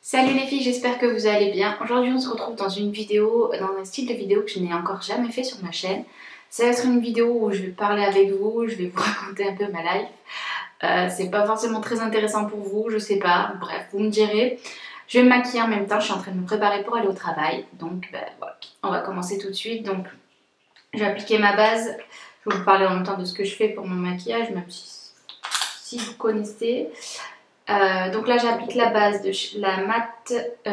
Salut les filles, j'espère que vous allez bien. Aujourd'hui on se retrouve dans une vidéo, dans un style de vidéo que je n'ai encore jamais fait sur ma chaîne. Ça va être une vidéo où je vais parler avec vous, je vais vous raconter un peu ma life. C'est pas forcément très intéressant pour vous, je sais pas, bref, vous me direz. Je vais me maquiller en même temps, je suis en train de me préparer pour aller au travail. Donc voilà, on va commencer tout de suite. Donc je vais appliquer ma base, je vais vous parler en même temps de ce que je fais pour mon maquillage, même si vous connaissez. Donc là j'applique la base de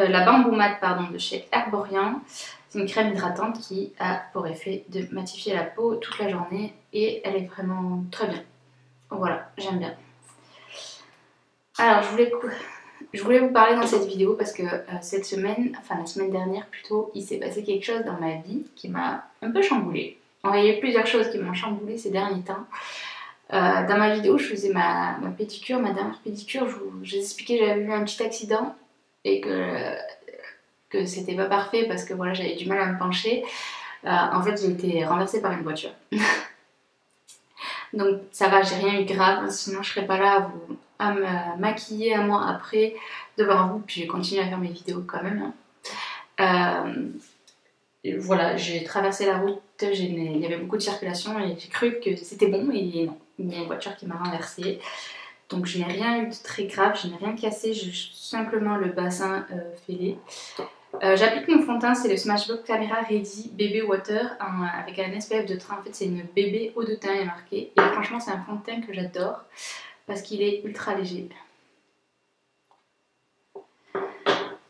la Bamboo Matte de chez Herborian. C'est une crème hydratante qui a pour effet de matifier la peau toute la journée et elle est vraiment très bien. Voilà, j'aime bien. Alors je voulais vous parler dans cette vidéo parce que cette semaine, enfin la semaine dernière plutôt, il s'est passé quelque chose dans ma vie qui m'a un peu chamboulée. Il y a eu plusieurs choses qui m'ont chamboulée ces derniers temps. Dans ma vidéo, je faisais ma pédicure, ma dernière pédicure, j'ai expliqué que j'avais eu un petit accident et que c'était pas parfait parce que voilà, j'avais du mal à me pencher. En fait, j'ai été renversée par une voiture. Donc ça va, j'ai rien eu de grave, sinon je serais pas là à me maquiller un mois après devant vous, puis j'ai continué à faire mes vidéos quand même. Voilà, j'ai traversé la route, il y avait beaucoup de circulation et j'ai cru que c'était bon et non, il y a une voiture qui m'a renversée. Donc je n'ai rien eu de très grave, je n'ai rien cassé, j'ai simplement le bassin fêlé. J'applique mon fond de teint, c'est le Smashbox Camera Ready Bébé Water avec un SPF de 30. En fait c'est une bébé eau de teint, il est marqué. Et franchement c'est un fond de teint que j'adore parce qu'il est ultra léger.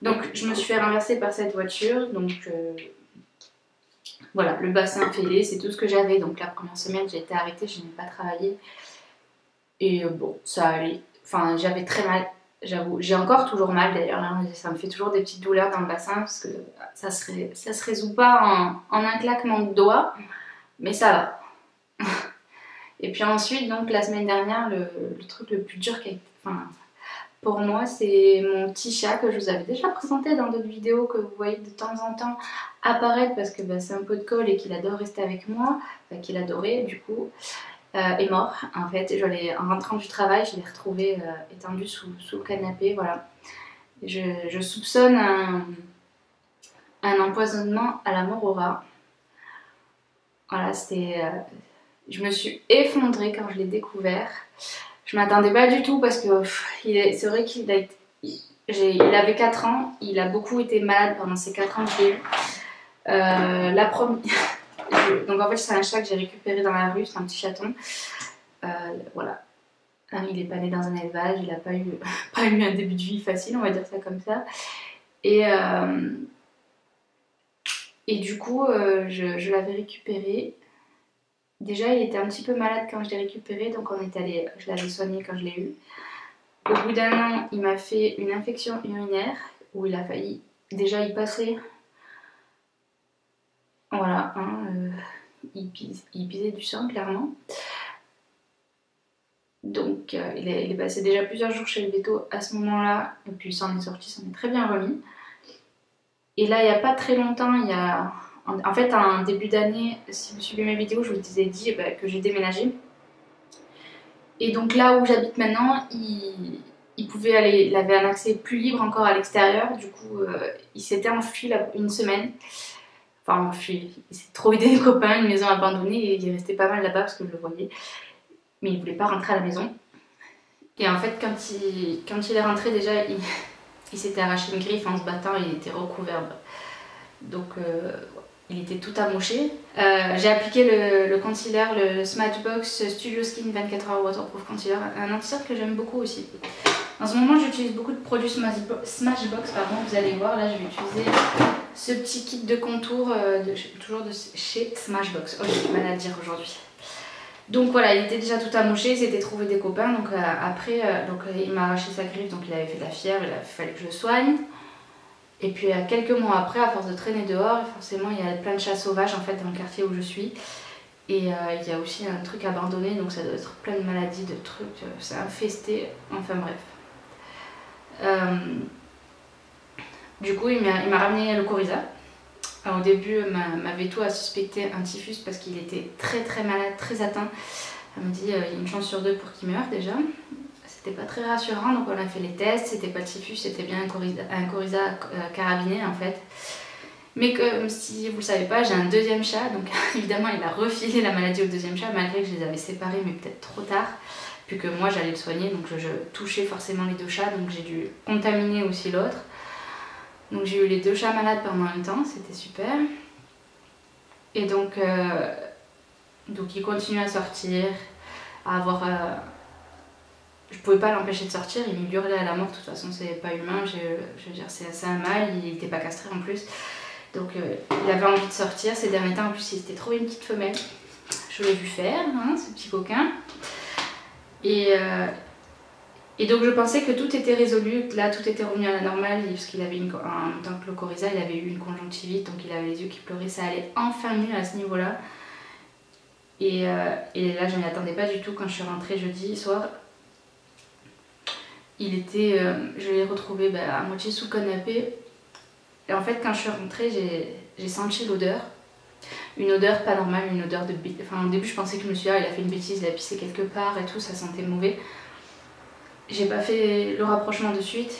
Donc je me suis fait renverser par cette voiture, donc voilà, le bassin fêlé, c'est tout ce que j'avais. Donc la première semaine, j'ai été arrêtée, je n'ai pas travaillé. Et bon, ça allait. Enfin, j'avais très mal, j'avoue. J'ai encore toujours mal d'ailleurs. Ça me fait toujours des petites douleurs dans le bassin parce que ça se résout pas en un claquement de doigts. Mais ça va. Et puis ensuite, donc la semaine dernière, le truc le plus dur pour moi, c'est mon petit chat que je vous avais déjà présenté dans d'autres vidéos que vous voyez de temps en temps apparaître parce que c'est un pot de colle et qu'il adore rester avec moi, enfin qu'il adorait du coup, est mort. En fait, en rentrant du travail, je l'ai retrouvé étendu sous le canapé, voilà. Je soupçonne un empoisonnement à la morora. Voilà, je me suis effondrée quand je l'ai découvert. Je m'attendais pas du tout parce que c'est vrai qu'il avait 4 ans, il a beaucoup été malade pendant ces 4 ans que j'ai eu. Donc en fait c'est un chat que j'ai récupéré dans la rue, c'est un petit chaton. Voilà. Il est pas né dans un élevage, il n'a pas eu un début de vie facile, on va dire ça comme ça. Et du coup je l'avais récupéré. Déjà, il était un petit peu malade quand je l'ai récupéré, donc je l'avais soigné quand je l'ai eu. Au bout d'un an, il m'a fait une infection urinaire où il a failli déjà y passer. Voilà, il pisait du sang, clairement. Donc, il est passé déjà plusieurs jours chez le véto à ce moment-là, et puis il s'en est sorti, s'en est très bien remis. Et là, il n'y a pas très longtemps, en fait, en début d'année, si vous suivez mes vidéos, je vous ai dit que j'ai déménagé. Et donc là où j'habite maintenant, il avait un accès plus libre encore à l'extérieur. Du coup, il s'était enfui une semaine. Enfin, enfui, il s'est trouvé des copains, une maison abandonnée et il est resté pas mal là-bas parce que je le voyais. Mais il voulait pas rentrer à la maison. Et en fait, quand il est rentré, déjà, il s'était arraché une griffe en se battant et il était recouvert. Donc, il était tout amoché. J'ai appliqué le concealer, le Smashbox Studio Skin 24h Waterproof Concealer, un anti-cercle que j'aime beaucoup aussi. En ce moment, j'utilise beaucoup de produits Smashbox, vous allez voir, là je vais utiliser ce petit kit de contour, toujours de chez Smashbox. Oh, j'ai du mal à le dire aujourd'hui. Donc voilà, il était déjà tout amoché, il s'était trouvé des copains, donc après, il m'a arraché sa griffe, donc il avait fait de la fièvre, il fallait que je le soigne. Et puis quelques mois après, à force de traîner dehors, forcément il y a plein de chats sauvages en fait dans le quartier où je suis. Et il y a aussi un truc abandonné, donc ça doit être plein de maladies, de trucs, c'est infesté, enfin bref. Du coup il m'a ramené le coryza. Alors, au début ma véto a suspecté un typhus parce qu'il était très très malade, très atteint. Elle me dit il y a une chance sur 2 pour qu'il meure déjà. C'était pas très rassurant, donc on a fait les tests, c'était pas de typhus, c'était bien un coryza carabiné en fait. Mais comme si vous le savez pas, j'ai un deuxième chat, donc évidemment il a refilé la maladie au deuxième chat, malgré que je les avais séparés, mais peut-être trop tard, puis que moi j'allais le soigner, donc je touchais forcément les 2 chats, donc j'ai dû contaminer aussi l'autre. Donc j'ai eu les 2 chats malades pendant un temps, c'était super. Et donc il continue à sortir, à avoir... je pouvais pas l'empêcher de sortir, il me hurlait à la mort, de toute façon c'est pas humain, je veux dire c'est un mâle, il était pas castré en plus. Donc il avait envie de sortir, ces derniers temps en plus il s'était trouvé une petite femelle. Je l'ai vu faire, hein, ce petit coquin. Et donc je pensais que tout était résolu, que là tout était revenu à la normale, parce qu'il avait en même temps que le coryza, il avait eu une conjonctivite, donc il avait les yeux qui pleuraient, ça allait enfin mieux à ce niveau-là. Et là je ne m'y attendais pas du tout quand je suis rentrée jeudi soir. Il était, je l'ai retrouvé à moitié sous le canapé. Et en fait quand je suis rentrée, j'ai senti l'odeur. Une odeur pas normale, une odeur de... Enfin au début je pensais que je me suis dit, ah, il a fait une bêtise, il a pissé quelque part et tout, ça sentait mauvais. J'ai pas fait le rapprochement de suite.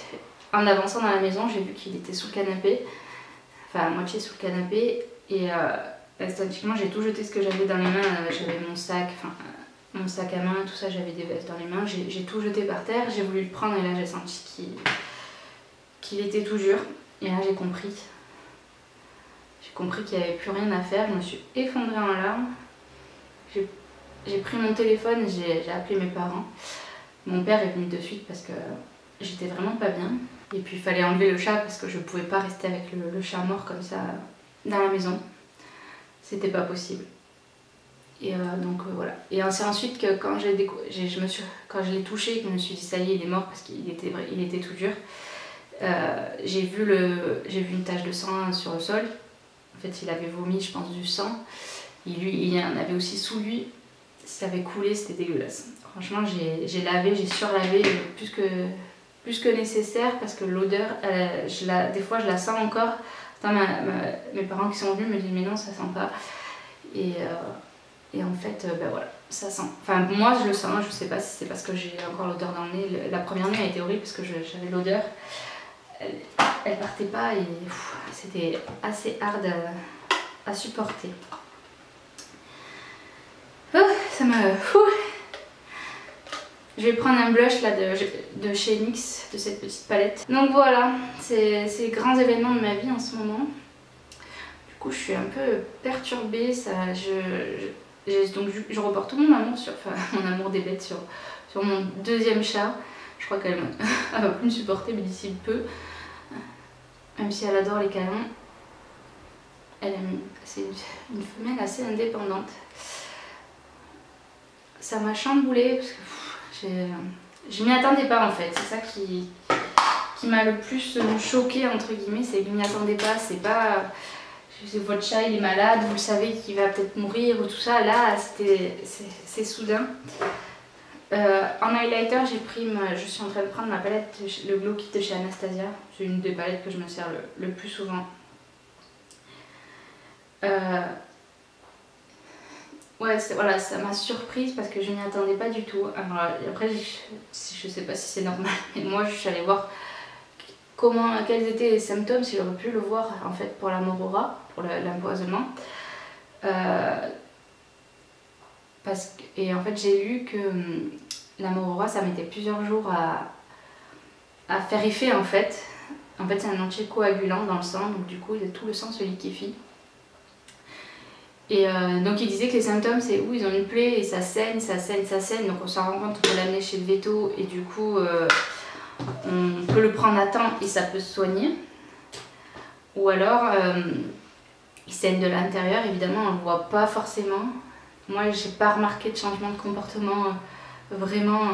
En avançant dans la maison, j'ai vu qu'il était sous le canapé. Enfin à moitié sous le canapé. Et instinctivement j'ai tout jeté ce que j'avais dans les mains. J'avais mon sac, mon sac à main, tout ça, j'avais des vestes dans les mains. J'ai tout jeté par terre, j'ai voulu le prendre et là j'ai senti qu'il était tout dur. Et là j'ai compris. J'ai compris qu'il n'y avait plus rien à faire. Je me suis effondrée en larmes. J'ai pris mon téléphone, j'ai appelé mes parents. Mon père est venu de suite parce que j'étais vraiment pas bien. Et puis il fallait enlever le chat parce que je pouvais pas rester avec le chat mort comme ça dans la maison. C'était pas possible. Et donc voilà. Et c'est ensuite que quand je l'ai touché et que je me suis dit ça y est, il est mort parce qu'il était tout dur, j'ai vu une tache de sang sur le sol. En fait, il avait vomi, je pense, du sang. Il y en avait aussi sous lui. Ça avait coulé, c'était dégueulasse. Franchement, j'ai lavé, j'ai surlavé plus que nécessaire parce que l'odeur, des fois, je la sens encore. Mes parents qui sont venus me disent mais non, ça sent pas. Et en fait, voilà, ça sent. Enfin, moi, je le sens, je sais pas si c'est parce que j'ai encore l'odeur dans le nez. La première nuit a été horrible parce que j'avais l'odeur. Elle partait pas et c'était assez hard à supporter. Oh, ça m'a... Je vais prendre un blush là de chez NYX, de cette petite palette. Donc voilà, c'est les grands événements de ma vie en ce moment. Du coup, je suis un peu perturbée. Donc je reporte tout mon amour mon amour des bêtes sur mon deuxième chat. Je crois qu'elle va plus me supporter, mais d'ici peu. Même si elle adore les câlins. C'est une femelle assez indépendante. Ça m'a chamboulée parce que je m'y attendais pas en fait. C'est ça qui m'a le plus choquée entre guillemets, c'est que je m'y attendais pas. C'est pas votre chat il est malade, vous le savez qu'il va peut-être mourir ou tout ça. Là c'est soudain. En highlighter, je suis en train de prendre ma palette, le Glow Kit de chez Anastasia. C'est une des palettes que je me sers le plus souvent. Ouais, voilà, ça m'a surprise parce que je m'y attendais pas du tout. Alors, après, je sais pas si c'est normal, mais moi je suis allée voir quels étaient les symptômes, si j'aurais pu le voir en fait pour la morora, pour l'empoisonnement. Et en fait, j'ai lu que la morora ça mettait plusieurs jours à faire effet en fait. En fait, c'est un anticoagulant dans le sang, donc du coup, tout le sang se liquéfie. Et donc il disait que les symptômes c'est où ils ont une plaie et ça saigne, ça saigne, ça saigne, donc on s'en rend compte, on peut l'amener chez le véto et du coup on peut le prendre à temps et ça peut se soigner. Ou alors il saigne de l'intérieur, évidemment on ne le voit pas forcément. Moi j'ai pas remarqué de changement de comportement vraiment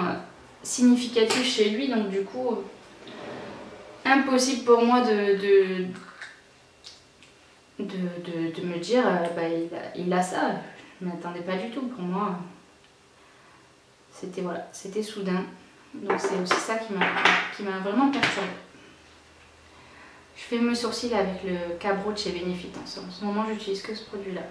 significatif chez lui, donc du coup impossible pour moi de me dire il a ça. Je ne m'attendais pas du tout. Pour moi c'était soudain, donc c'est aussi ça qui m'a vraiment perturbée. Je fais mes sourcils avec le Cabro de chez Benefit. En ce moment j'utilise que ce produit là.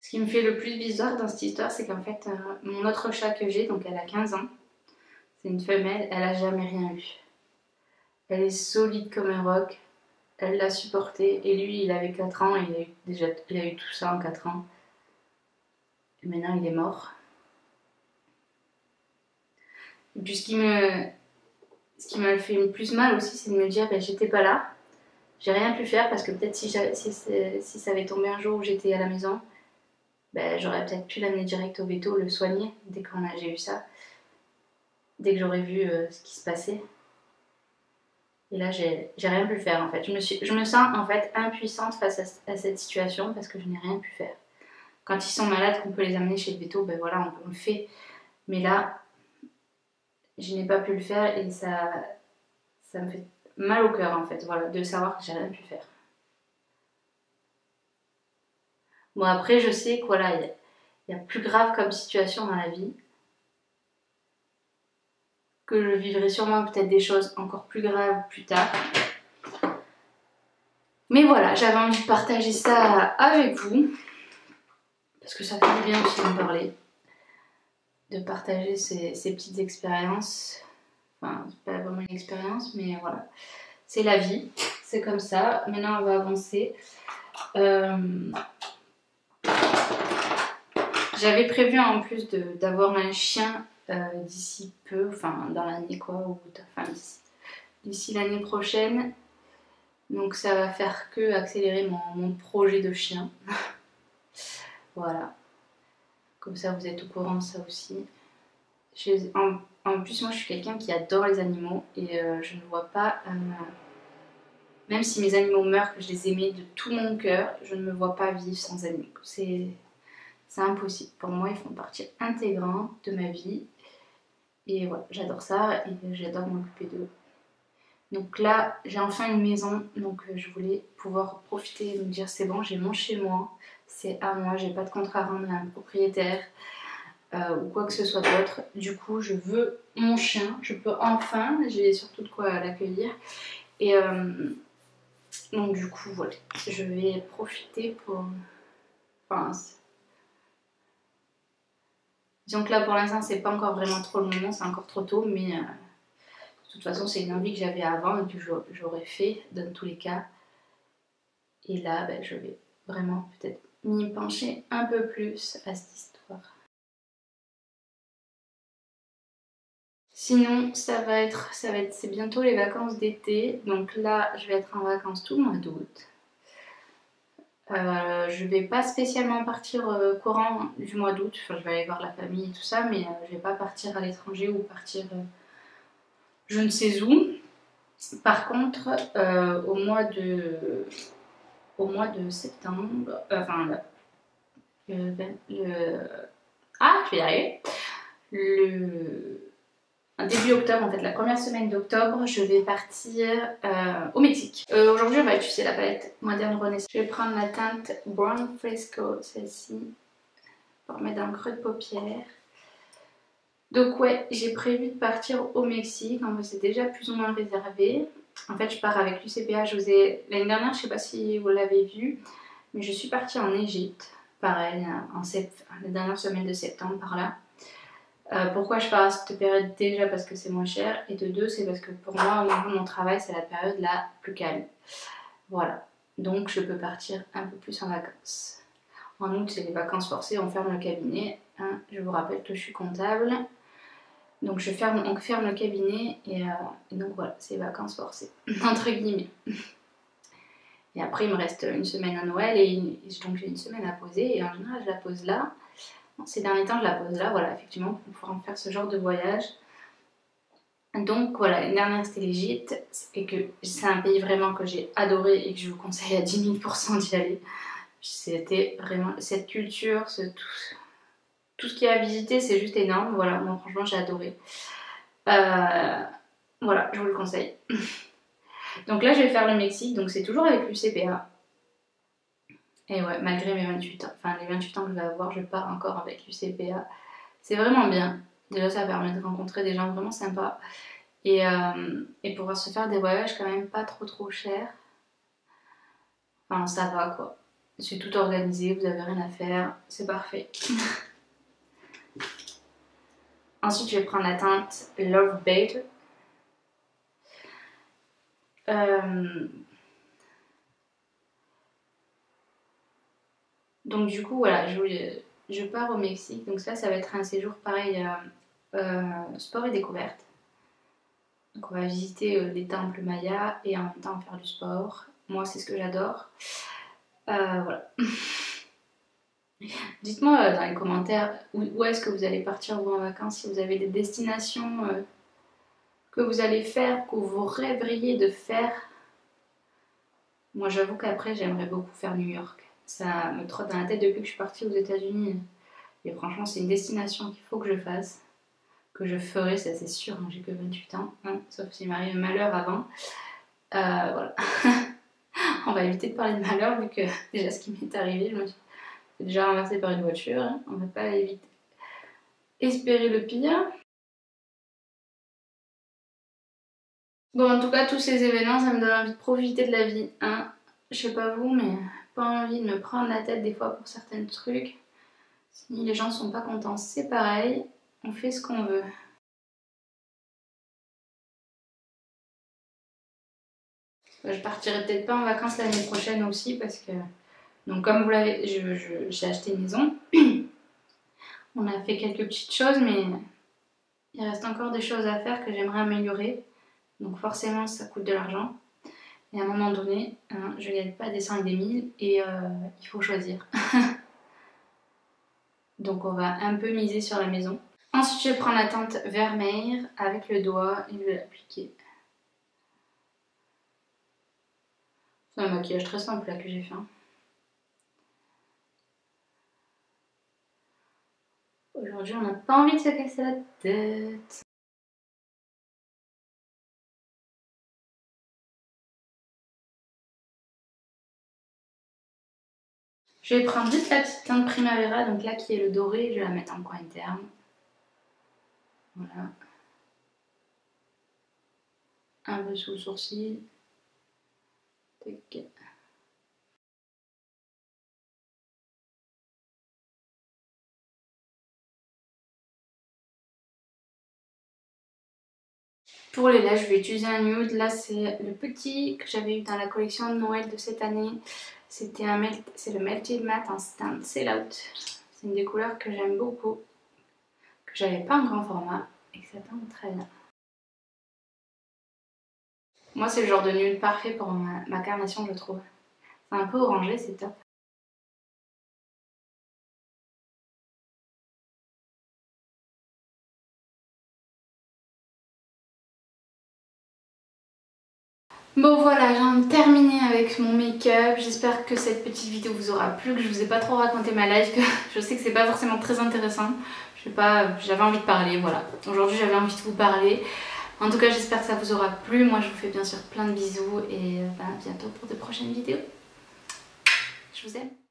Ce qui me fait le plus bizarre dans cette histoire, c'est qu'en fait, mon autre chat que j'ai, donc elle a 15 ans, c'est une femelle, elle a jamais rien eu. Elle est solide comme un roc, elle l'a supporté, et lui, il avait 4 ans, et il a eu tout ça en 4 ans. Et maintenant, il est mort. Et puis ce qui m'a fait le plus mal aussi, c'est de me dire, ben, j'étais pas là, j'ai rien pu faire, parce que peut-être si ça avait tombé un jour où j'étais à la maison, ben, j'aurais peut-être pu l'amener direct au veto, le soigner, dès que j'ai eu ça, dès que j'aurais vu ce qui se passait. Et là, j'ai rien pu faire en fait. Je me sens en fait impuissante face à cette situation parce que je n'ai rien pu faire. Quand ils sont malades, qu'on peut les amener chez le veto, ben voilà, on le fait. Mais là, je n'ai pas pu le faire et ça me fait mal au cœur en fait, voilà, de savoir que j'ai rien pu faire. Bon, après, je sais que voilà, il y a plus grave comme situation dans la vie, que je vivrai sûrement peut-être des choses encore plus graves plus tard. Mais voilà, j'avais envie de partager ça avec vous, parce que ça fait du bien aussi d'en parler, de partager ces petites expériences. Enfin, c'est pas vraiment une expérience, mais voilà. C'est la vie, c'est comme ça. Maintenant, on va avancer. J'avais prévu en plus d'avoir un chien d'ici peu, enfin dans l'année quoi, enfin d'ici l'année prochaine. Donc ça va faire que accélérer mon projet de chien. Voilà. Comme ça, vous êtes au courant de ça aussi. En plus, moi, je suis quelqu'un qui adore les animaux et je ne vois pas... même si mes animaux meurent, que je les aimais de tout mon cœur, je ne me vois pas vivre sans animaux. C'est impossible. Pour moi, ils font partie intégrante de ma vie. Et voilà, j'adore ça et j'adore m'occuper d'eux. Donc là, j'ai enfin une maison, donc je voulais pouvoir profiter et me dire c'est bon, j'ai mon chez moi, c'est à moi, j'ai pas de contrat à rendre à un propriétaire ou quoi que ce soit d'autre. Du coup, je veux mon chien, je peux enfin, j'ai surtout de quoi l'accueillir. Et donc du coup, voilà, je vais profiter pour... Enfin, disons que là pour l'instant, c'est pas encore vraiment trop le moment, c'est encore trop tôt, mais... de toute façon, c'est une envie que j'avais avant et que j'aurais fait dans tous les cas. Et là, ben, je vais vraiment peut-être m'y pencher un peu plus à cette histoire. Sinon, c'est bientôt les vacances d'été. Donc là, je vais être en vacances tout le mois d'août. Je vais pas spécialement partir courant du mois d'août. Enfin, je vais aller voir la famille et tout ça, mais je vais pas partir à l'étranger ou partir je ne sais où. Par contre, au mois de septembre, je vais y arriver. Début octobre, en fait, la première semaine d'octobre, je vais partir au Mexique. Aujourd'hui, on va utiliser la palette Modern Renaissance. Je vais prendre la teinte Brown Fresco, celle-ci, pour mettre dans le creux de paupière. Donc ouais, j'ai prévu de partir au Mexique, c'est déjà plus ou moins réservé. En fait, je pars avec l'UCPA. L'année dernière, je ne sais pas si vous l'avez vu, mais je suis partie en Égypte, pareil, la dernière semaine de septembre, par là. Pourquoi je pars à cette période? Déjà parce que c'est moins cher, et de deux, c'est parce que pour moi, au niveau de mon travail, c'est la période la plus calme. Voilà, donc je peux partir un peu plus en vacances. En août, c'est les vacances forcées, on ferme le cabinet. Hein. Je vous rappelle que je suis comptable. Donc on ferme le cabinet et donc voilà, c'est les vacances forcées, entre guillemets. Et après, il me reste une semaine à Noël et donc j'ai une semaine à poser. Et en général, je la pose là. Ces derniers temps, je la pose là, voilà, effectivement, pour pouvoir faire ce genre de voyage. Donc voilà, l'année dernière, c'était l'Égypte. Et que c'est un pays vraiment que j'ai adoré et que je vous conseille à 10 000% d'y aller. C'était vraiment cette culture, tout ce qu'il y a à visiter, c'est juste énorme. Voilà, moi, franchement, j'ai adoré. Voilà, je vous le conseille. Donc là, je vais faire le Mexique, donc c'est toujours avec l'UCPA. Et ouais, malgré mes 28 ans, enfin les 28 ans que je vais avoir, je pars encore avec l'UCPA. C'est vraiment bien. Déjà, ça permet de rencontrer des gens vraiment sympas. Et pouvoir se faire des voyages quand même pas trop chers. Enfin, ça va quoi. C'est tout organisé, vous n'avez rien à faire, c'est parfait. Ensuite, je vais prendre la teinte Love Bait. Donc du coup, voilà, je pars au Mexique. Donc ça va être un séjour pareil, sport et découverte. Donc on va visiter les temples mayas et en même temps faire du sport. Moi, c'est ce que j'adore. Voilà. Dites-moi dans les commentaires où est-ce que vous allez partir vous en vacances, si vous avez des destinations que vous allez faire, que vous rêveriez de faire. Moi j'avoue qu'après j'aimerais beaucoup faire New York. Ça me trotte dans la tête depuis que je suis partie aux États-Unis. Et franchement c'est une destination qu'il faut que je fasse. Que je ferai, ça c'est sûr, hein, j'ai que 28 ans, hein, sauf s'il m'arrive un malheur avant. Voilà. On va éviter de parler de malheur vu que déjà ce qui m'est arrivé, je me suis déjà renversée par une voiture, hein. On va pas éviter. Espérer le pire. Bon, en tout cas, tous ces événements, ça me donne envie de profiter de la vie, hein. Je sais pas vous, mais pas envie de me prendre la tête des fois pour certains trucs. Si les gens sont pas contents, c'est pareil. On fait ce qu'on veut. Je partirai peut-être pas en vacances l'année prochaine aussi parce que... Donc comme vous l'avez... J'ai acheté une maison. On a fait quelques petites choses, mais il reste encore des choses à faire que j'aimerais améliorer. Donc forcément, ça coûte de l'argent. Et à un moment donné, hein, je gagne pas des 100 et des 1000 et il faut choisir. Donc on va un peu miser sur la maison. Ensuite, je prends la teinte Vermeer avec le doigt et je vais l'appliquer. C'est un maquillage très simple là que j'ai fait. Aujourd'hui, on n'a pas envie de se casser la tête. Je vais prendre juste la petite teinte Primavera, donc là qui est le doré, je vais la mettre en coin interne. Voilà. Un peu sous le sourcil. Tac. Pour les lèvres, je vais utiliser un nude. Là, c'est le petit que j'avais eu dans la collection de Noël de cette année. C'est le Melted Matte en Stand Sell Out. C'est une des couleurs que j'aime beaucoup, que j'avais pas en grand format et que ça tombe très bien. Moi, c'est le genre de nude parfait pour ma carnation, je trouve. C'est un peu orangé, c'est top. Bon voilà, j'en ai terminé avec mon make-up. J'espère que cette petite vidéo vous aura plu, que je vous ai pas trop raconté ma life, que je sais que c'est pas forcément très intéressant. Je sais pas, j'avais envie de parler, voilà. Aujourd'hui j'avais envie de vous parler. En tout cas j'espère que ça vous aura plu. Moi je vous fais bien sûr plein de bisous et à bientôt pour de prochaines vidéos. Je vous aime.